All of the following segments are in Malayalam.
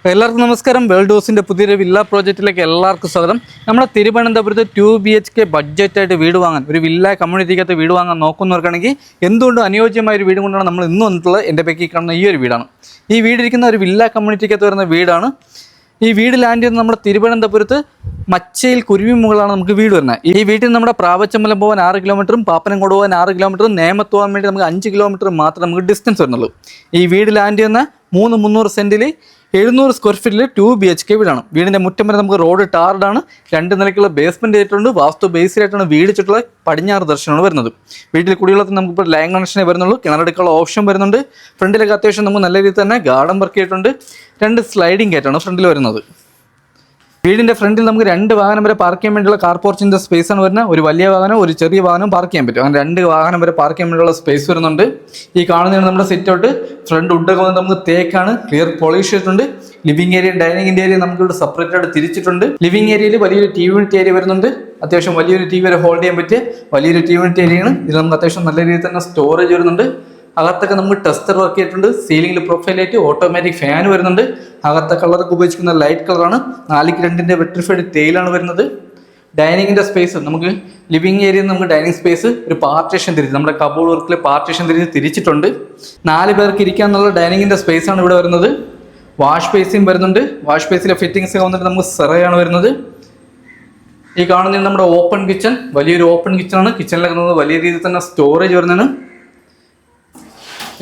എല്ലാവർക്കും നമസ്കാരം. വേൾഡ് ഹൗസിൻ്റെ പുതിയൊരു വില്ല പ്രോജക്റ്റിലേക്ക് എല്ലാവർക്കും സ്വാഗതം. നമ്മുടെ തിരുവനന്തപുരത്ത് 2BHK ബഡ്ജറ്റായിട്ട് വീട് വാങ്ങാൻ, ഒരു വില്ല കമ്മ്യൂണിറ്റിക്കകത്ത് വീട് വാങ്ങാൻ നോക്കുന്നവർക്കാണെങ്കിൽ എന്തുകൊണ്ടും അനുയോജ്യമായ ഒരു വീട് കൊണ്ടാണ് നമ്മൾ ഇന്ന് വന്നിട്ടുള്ളത്. എൻ്റെ പേക്കി കാണുന്ന ഈ ഒരു വീടാണ്. ഈ വീടിരിക്കുന്ന ഒരു വില്ല കമ്മ്യൂണിറ്റിക്കകത്ത് വരുന്ന വീടാണ്. ഈ വീട് ലാൻഡ് ചെയ്യുന്നത് നമ്മുടെ തിരുവനന്തപുരത്ത് മച്ചയിൽ കുരുവിമുകളാണ് നമുക്ക് വീട് വരുന്നത്. ഈ വീട്ടിൽ നമ്മുടെ പ്രാവച്ചമ്പലം പോകാൻ 6 കിലോമീറ്ററും പാപ്പനംകോട് പോകാൻ 6 കിലോമീറ്ററും നേമത്ത് പോകാൻ വേണ്ടി നമുക്ക് 5 കിലോമീറ്റർ മാത്രമേ നമുക്ക് ഡിസ്റ്റൻസ് വരുന്നുള്ളൂ. ഈ വീട് ലാൻഡ് ചെയ്യുന്ന 300 സെൻറ്റിൽ 700 സ്ക്വയർ ഫീറ്റിൽ 2BHK വീടാണ്. വീടിൻ്റെ മുറ്റം വരെ നമുക്ക് റോഡ് ടാർഡാണ്. 2 നിലയ്ക്കുള്ള ബേസ്മെൻറ്റ് ചെയ്തിട്ടുണ്ട്. വാസ്തു ബേസിലായിട്ടാണ് വീട് ചുറ്റുള്ള പടിഞ്ഞാറ് ദർശനമാണ് വരുന്നത്. വീട്ടിൽ കുടിവെള്ളത്തിൽ നമുക്കിപ്പോൾ ലൈൻ കണക്ഷനേ വരുന്നുള്ളൂ. കിണറെടുക്കാനുള്ള ഓപ്ഷൻ വരുന്നുണ്ട്. ഫ്രണ്ടിലൊക്കെ അത്യാവശ്യം നമുക്ക് നല്ല രീതിയിൽ തന്നെ ഗാർഡൻ വർക്ക് ചെയ്തിട്ടുണ്ട്. 2 സ്ലൈഡിംഗ് ഗേറ്റാണ് ഫ്രണ്ടിൽ വരുന്നത്. വീടിൻ്റെ ഫ്രണ്ടിൽ നമുക്ക് 2 വാഹനം വരെ പാർക്ക് ചെയ്യാൻ വേണ്ടിയുള്ള കാർ പോർച്ചിൻ്റെ സ്പേസ് ആണ് വരുന്നത്. ഒരു വലിയ വാഹനം, ഒരു ചെറിയ വാഹനം പാർക്ക് ചെയ്യാൻ പറ്റും. അങ്ങനെ 2 വാഹനം വരെ പാർക്ക് ചെയ്യാൻ വേണ്ടിയുള്ള സ്പേസ് വരുന്നുണ്ട്. ഈ കാണുന്നതാണ് നമ്മുടെ സിറ്റ് ഔട്ട്. ഫ്രണ്ട് വുഡൊക്കെ വന്ന് നമുക്ക് തേക്കാണ്, ക്ലിയർ പോളിഷ് ചെയ്തിട്ടുണ്ട്. ലിവിംഗ് ഏരിയ, ഡൈനിങ് ഏരിയ നമുക്ക് ഇവിടെ സെപ്പറേറ്റ് ആയിട്ട് തിരിച്ചിട്ടുണ്ട്. ലിവിംഗ് ഏരിയയിൽ വലിയൊരു TV യൂണിറ്റ് ഏരിയ വരുന്നുണ്ട്. അത്യാവശ്യം വലിയൊരു TV വരെ ഹോൾഡ് ചെയ്യാൻ പറ്റിയ വലിയൊരു TV യൂണിറ്റ് ഏരിയയാണ്. ഇത് നമുക്ക് അത്യാവശ്യം നല്ല രീതിയിൽ തന്നെ സ്റ്റോറേജ് വരുന്നുണ്ട്. അകത്തൊക്കെ നമുക്ക് ടെസ്റ്റർ വർക്ക് ചെയ്തിട്ടുണ്ട്. സീലിംഗിൽ പ്രൊഫൈൽ ലൈറ്റ്, ഓട്ടോമാറ്റിക് ഫാൻ വരുന്നുണ്ട്. അകത്തെ കളറൊക്കെ ഉപയോഗിക്കുന്ന ലൈറ്റ് കളറാണ്. 4:2 വെട്രിഫൈഡ് ടൈലാണ് വരുന്നത്. ഡൈനിങ്ങിൻ്റെ സ്പേസ് നമുക്ക് ലിവിംഗ് ഏരിയയിൽ നമുക്ക് ഡൈനിങ് സ്പേസ് ഒരു പാർട്ടീഷൻ തിരിച്ച്, നമ്മുടെ കബോർഡ് വർക്കിൽ പാർട്ടീഷൻ തിരിച്ചിട്ടുണ്ട്. 4 പേർക്ക് ഇരിക്കാനുള്ള ഡൈനിങ്ങിൻ്റെ സ്പേസ് ആണ് ഇവിടെ വരുന്നത്. വാഷ് ബേസിൻ വരുന്നുണ്ട്. വാഷ് ബേസിലെ ഫിറ്റിംഗ്സ് വന്നിട്ട് നമുക്ക് സെറയാണ് വരുന്നത്. ഈ കാണുന്നത് നമ്മുടെ ഓപ്പൺ കിച്ചൺ, വലിയൊരു ഓപ്പൺ കിച്ചണാണ്. കിച്ചണിലേക്ക് വലിയ രീതിയിൽ തന്നെ സ്റ്റോറേജ് വരുന്നതാണ്.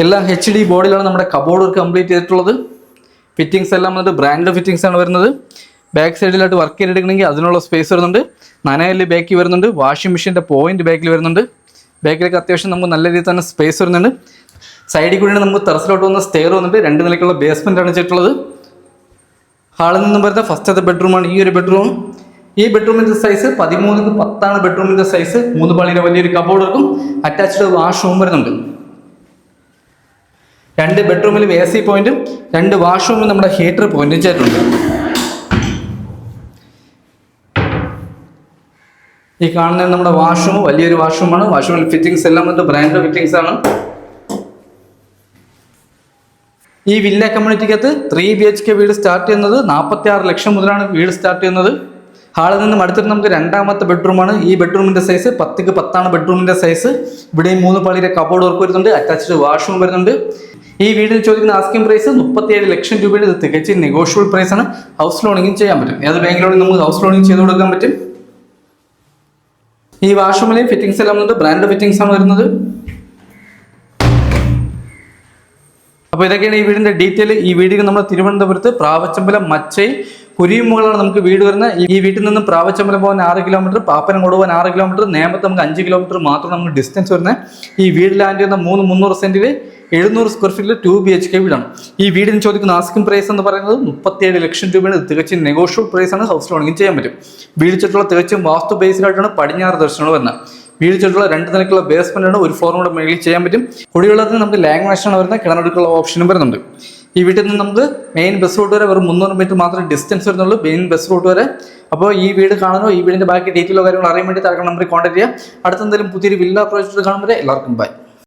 എല്ലാം HD ബോർഡിലാണ് നമ്മുടെ കബോർഡ് വർക്ക് കംപ്ലീറ്റ് ചെയ്തിട്ടുള്ളത്. ഫിറ്റിംഗ്സ് എല്ലാം വന്നിട്ട് ബ്രാൻഡ് ഫിറ്റിംഗ്സ് ആണ് വരുന്നത്. ബാക്ക് സൈഡിലായിട്ട് വർക്ക് ചെയ്തെടുക്കണമെങ്കിൽ അതിനുള്ള സ്പേസ് വരുന്നുണ്ട്. നനയല് ബാക്കിൽ വരുന്നുണ്ട്. വാഷിംഗ് മെഷീൻ്റെ പോയിന്റ് ബാക്കിൽ വരുന്നുണ്ട്. ബാക്കിലേക്ക് അത്യാവശ്യം നമുക്ക് നല്ല രീതിയിൽ തന്നെ സ്പേസ് വരുന്നുണ്ട്. സൈഡിൽ കൂടി നമുക്ക് ടെറസിലോട്ട് വന്ന സ്റ്റെയർ വന്നിട്ട് 2 നിലയ്ക്കുള്ള ബേസ്മെൻ്റ് ആണ് ചെയ്തിട്ടുള്ളത്. ഹാളിൽ നിന്നും വരുന്ന ഫസ്റ്റത്തെ ബെഡ്റൂമാണ് ഈ ഒരു ബെഡ്റൂം. ഈ ബെഡ്റൂമിൻ്റെ സൈസ് 13x10 ബെഡ്റൂമിൻ്റെ സൈസ്. 3 പാളിയുടെ വലിയൊരു കബോർഡ് വർക്കും അറ്റാച്ച്ഡ് വാഷ്റൂം വരുന്നുണ്ട്. 2 ബെഡ്റൂമിലും AC പോയിന്റും 2 വാഷ്റൂമിൽ നമ്മുടെ ഹീറ്റർ പോയിന്റും ചെയ്തിട്ടുണ്ട്. ഈ കാണുന്നത് നമ്മുടെ വാഷ്റൂം, വലിയൊരു വാഷ്റൂമാണ്. വാഷ്റൂമിൽ ഫിറ്റിംഗ്സ് എല്ലാം വന്നിട്ട് ബ്രാൻഡ് ഫിറ്റിംഗ്സ് ആണ്. ഈ വില്ല കമ്മ്യൂണിറ്റിക്കകത്ത് 3BHK വീട് സ്റ്റാർട്ട് ചെയ്യുന്നത് 46 ലക്ഷം മുതലാണ് വീട് സ്റ്റാർട്ട് ചെയ്യുന്നത്. ഹാളിൽ നിന്നും അടുത്തിട്ട് നമുക്ക് 2ാമത്തെ ബെഡ്റൂമാണ്. ഈ ബെഡ്റൂമിൻ്റെ സൈസ് 10x10 ബെഡ്റൂമിൻ്റെ സൈസ്. ഇവിടെയും 3 പാളിയുടെ കബോർഡ് വർക്ക് വരുന്നുണ്ട്. അറ്റാച്ച്ഡ് വാഷ്റൂം വരുന്നുണ്ട്. ഈ വീടിന് ചോദിക്കുന്ന ആസ്കിംഗ് പ്രൈസ് 37 ലക്ഷം രൂപയുടെ. ഇത് തികച്ചും നെഗോഷ്യബിൾ പ്രൈസ് ആണ്. ഹൗസ് ലോണിങ്ങും ചെയ്യാൻ പറ്റും. ഏത് ബാങ്ക് ലോണിൽ നമുക്ക് ഹൗസ് ലോണിങ് ചെയ്ത് കൊടുക്കാൻ പറ്റും. ഈ വാഷ്റൂമിലെയും ഫിറ്റിംഗ്സ് എല്ലാം വന്നിട്ട് ബ്രാൻഡ് ഫിറ്റിംഗ്സ് ആണ് വരുന്നത്. അപ്പോൾ ഇതൊക്കെയാണ് ഈ വീടിന്റെ ഡീറ്റെയിൽ. ഈ വീടിന് നമ്മൾ തിരുവനന്തപുരത്ത് പ്രാവച്ചമ്പലം മച്ചയിൽ കുരിയുമുകളാണ് നമുക്ക് വീട് വരുന്നത്. ഈ വീട്ടിൽ നിന്നും പ്രാവച്ചമ്പലം പോകാൻ 6 കിലോമീറ്റർ, പാപ്പനംകോട് പോകാൻ 6 കിലോമീറ്റർ, നേമത്ത് നമുക്ക് 5 കിലോമീറ്റർ മാത്രം നമുക്ക് ഡിസ്റ്റൻസ് വരുന്നത്. ഈ വീട് ലാൻഡ് ചെയ്യുന്ന 300 സെന്റിൽ 700 സ്ക്വയർ ഫീറ്റിൽ 2BHK വീടാണ്. ഈ വീടിന് ചോദിക്കുന്ന ആസ്കിംഗ് പ്രൈസ് എന്ന് പറയുന്നത് 37 ലക്ഷം രൂപയാണ്. തികച്ചും നെഗോഷ്യബിൾ പ്രൈസ് ആണ്. ഹൗസ് ലോണിങ് ചെയ്യാൻ പറ്റും. വീട് ചുറ്റുള്ള തികച്ചും വാസ്തു ബേസിലായിട്ടാണ് പടിഞ്ഞാറ് ദർശനം വരുന്നത്. വീട് ചുറ്റുള്ള 2 നിലയ്ക്കുള്ള ബേസ്മെന്റ് ആണ്. ഒരു ഫ്ലോറും കൂടെ മേളിൽ ചെയ്യാൻ പറ്റും. കുടിവെള്ളത്തിന് നമുക്ക് ലാങ് കണക്ഷനാണ് വരുന്നത്. കിണറെടുക്കുള്ള ഓപ്ഷനും വരുന്നുണ്ട്. ഈ വീട്ടിൽ നിന്ന് നമുക്ക് മെയിൻ ബസ് റൂട്ട് വരെ വെറും 300 മീറ്റർ മാത്രമേ ഡിസ്റ്റൻസ് വരുന്നുള്ളൂ, മെയിൻ ബസ് റൂട്ട് വരെ. അപ്പോൾ ഈ വീട് കാണുന്നോ, ഈ വീടിന്റെ ബാക്കി ഡീറ്റെയിലോ കാര്യങ്ങളോ അറിയാൻ വേണ്ടി താഴെ നമ്പറിൽ കോൺടാക്ട് ചെയ്യാം. അടുത്തെന്തെങ്കിലും പുതിയൊരു വില്ല പ്രോജക്റ്റ് കാണുമ്പോൾ എല്ലാവർക്കും ബൈ.